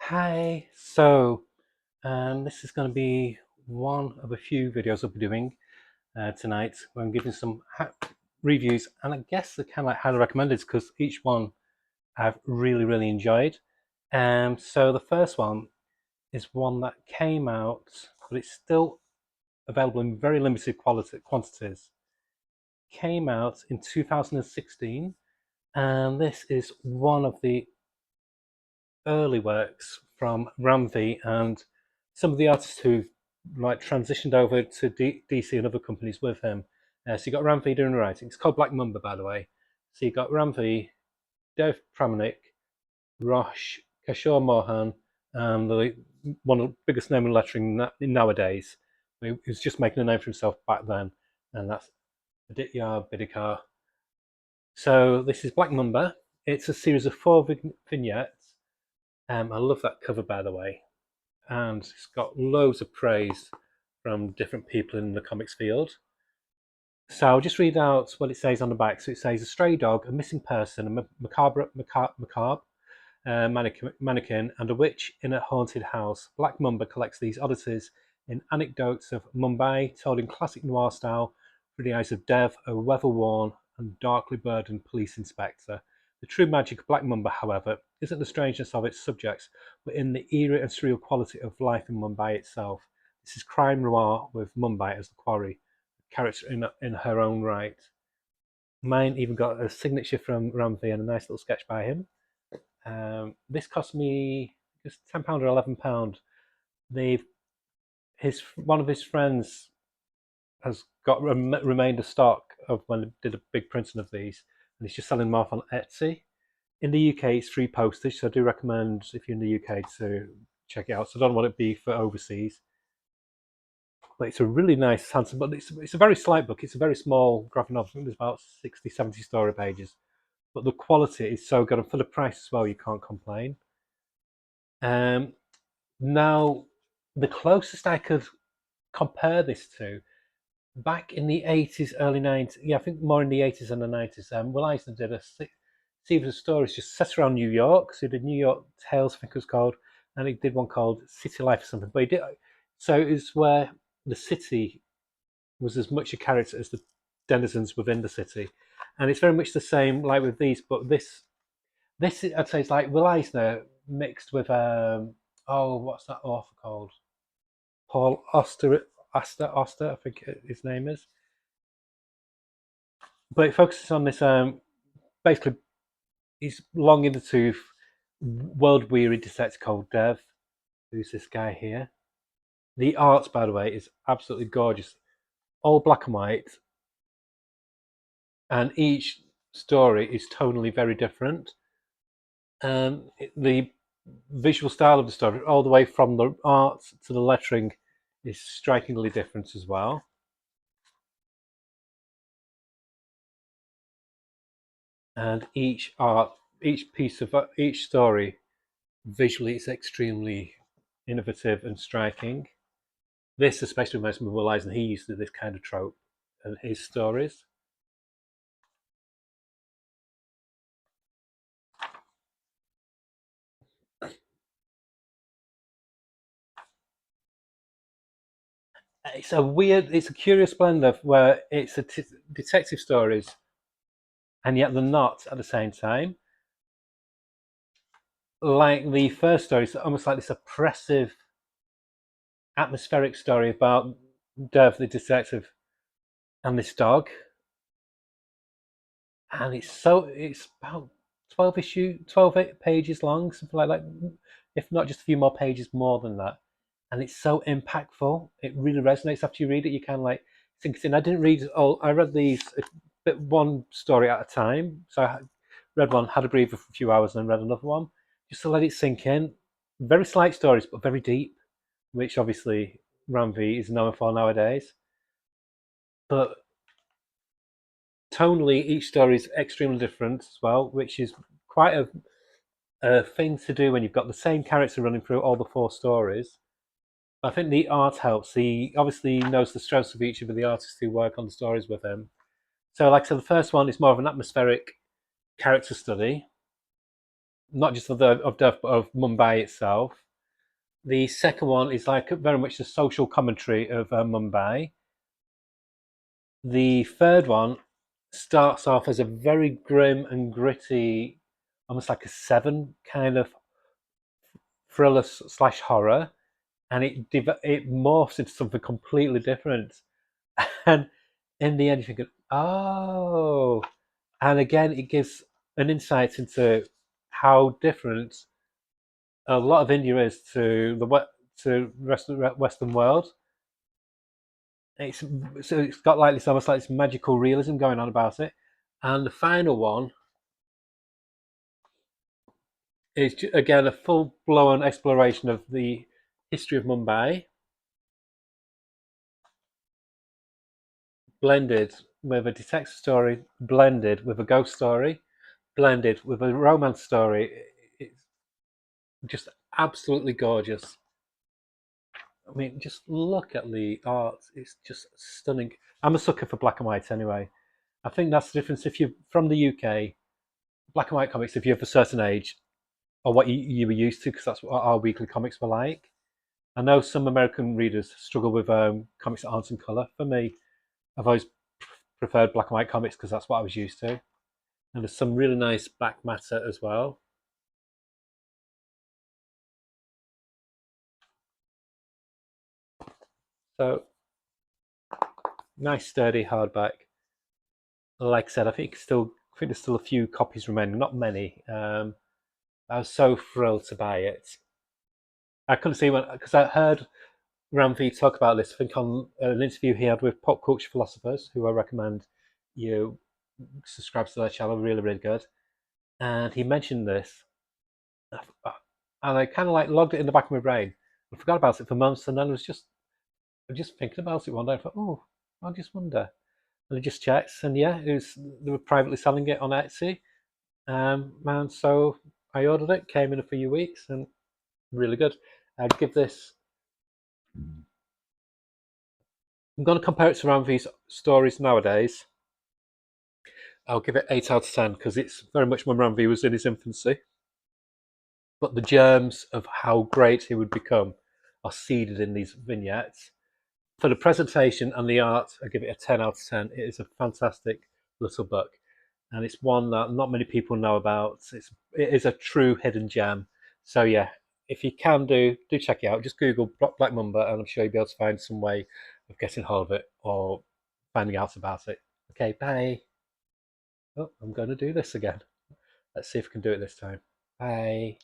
Hi, so this is going to be one of a few videos I'll be doing tonight where I'm giving some reviews, and I guess they're kind of like highly recommended because each one I've really enjoyed. So the first one is one that came out, but it's still available in very limited quantities. Came out in 2016, and this is one of the early works from Ramvi and some of the artists who like transitioned over to DC and other companies with him. So you got Ramvi doing the writing. It's called Black Mumba, by the way. So you got Ramvi, Dev Pramanik, Rosh, Kishore Mohan, and one of the biggest name in lettering nowadays. He was just making a name for himself back then, and that's Aditya Bidikar. So this is Black Mumba. It's a series of four vignettes. I love that cover, by the way, and it's got loads of praise from different people in the comics field. So I'll just read out what it says on the back. So it says a stray dog, a missing person, a macabre mannequin, and a witch in a haunted house. Black Mumba collects these oddities in anecdotes of Mumbai, told in classic noir style through the eyes of Dev, a weather-worn and darkly burdened police inspector. The true magic of Black Mumba, however, isn't the strangeness of its subjects, but in the eerie and surreal quality of life in Mumbai itself. This is crime noir with Mumbai as the quarry, a character in her own right. Mine even got a signature from Ramvi and a nice little sketch by him. This cost me just £10 or £11. They've his one of his friends has got remainder stock of when they did a big printing of these, and he's just selling them off on Etsy. In the UK, it's free postage, so I do recommend if you're in the UK to check it out. So I don't want it to be for overseas, but it's a really nice, handsome. But it's a very slight book. It's a very small graphic novel. I think there's about 60, 70 story pages, but the quality is so good, and for the price as well, you can't complain. Um, Now, the closest I could compare this to, back in the 80s, early 90s, yeah, I think more in the 80s and the 90s, Will Eisner did a series of stories just set around New York. So he did New York Tales, I think it was called, and he did one called City Life or something. But he did, so it was where the city was as much a character as the denizens within the city. And it's very much the same like with these, but this I'd say is like Will Eisner mixed with oh, what's that author called? Paul Oster, I think his name is. But it focuses on this. Basically, he's long in the tooth, world weary detective called Dev. Who's this guy here? The art, by the way, is absolutely gorgeous. All black and white, and each story is tonally very different. The visual style of the story, all the way from the art to the lettering, is strikingly different as well. And each piece of each story visually is extremely innovative and striking. This especially makes me realise that he used this kind of trope in his stories. It's a curious blend of where it's detective stories and yet they're not at the same time. Like the first story, it's almost like this oppressive, atmospheric story about Dev, the detective, and this dog, and it's about 12 pages long, something like that, if not just a few more pages more than that. And it's so impactful. It really resonates after you read it. You kind of like sinks in. I didn't read all. I read these one story at a time. So I read one, had a breather for a few hours, and then read another one just to let it sink in. Very slight stories, but very deep, which obviously Ramvi is known for nowadays. But tonally, each story is extremely different as well, which is quite a thing to do when you've got the same character running through all the four stories. I think the art helps. He obviously knows the strengths of each of the artists who work on the stories with him. So, like I said, the first one is more of an atmospheric character study. not just of death, but of Mumbai itself. The second one is like very much the social commentary of Mumbai. The third one starts off as a very grim and gritty, almost like a Seven kind of thriller slash horror, and it morphs into something completely different. And in the end, you think, oh, and again, it gives an insight into how different a lot of India is to the rest of the Western world. It's so it's got like this almost like this magical realism going on about it. And the final one is again a full blown exploration of the history of Mumbai, blended with a detective story, blended with a ghost story, blended with a romance story. It's just absolutely gorgeous. I mean, just look at the art. It's just stunning. I'm a sucker for black and white anyway. I think that's the difference. If you're from the UK, black and white comics, if you're of a certain age, are what you were used to, because that's what our weekly comics were like. I know some American readers struggle with comics that aren't in colour. For me, I've always preferred black and white comics because that's what I was used to. And there's some really nice back matter as well. So nice sturdy hardback. Like I said, I think there's still a few copies remaining, not many. I was so thrilled to buy it. I couldn't see when because I heard Ramvi talk about this. I think on an interview he had with Pop Culture Philosophers, who I recommend you subscribe to their channel. Really, really good. And he mentioned this, and I kind of like logged it in the back of my brain. I forgot about it for months, and then I was just thinking about it one day. I thought, oh, I just wonder. And I just checked, and yeah, they were privately selling it on Etsy. And so I ordered it. Came in a few weeks, and really good. I'd give this. I'm going to compare it to Ramvi's stories nowadays. I'll give it 8 out of 10 because it's very much when Ramvi was in his infancy. But the germs of how great he would become are seeded in these vignettes. For the presentation and the art, I give it a 10 out of 10. It is a fantastic little book, and it's one that not many people know about. It is a true hidden gem. So yeah, if you can do check it out. Just Google Black Mumba, and I'm sure you'll be able to find some way of getting hold of it or finding out about it. Okay, bye. Oh, I'm going to do this again. Let's see if we can do it this time. Bye.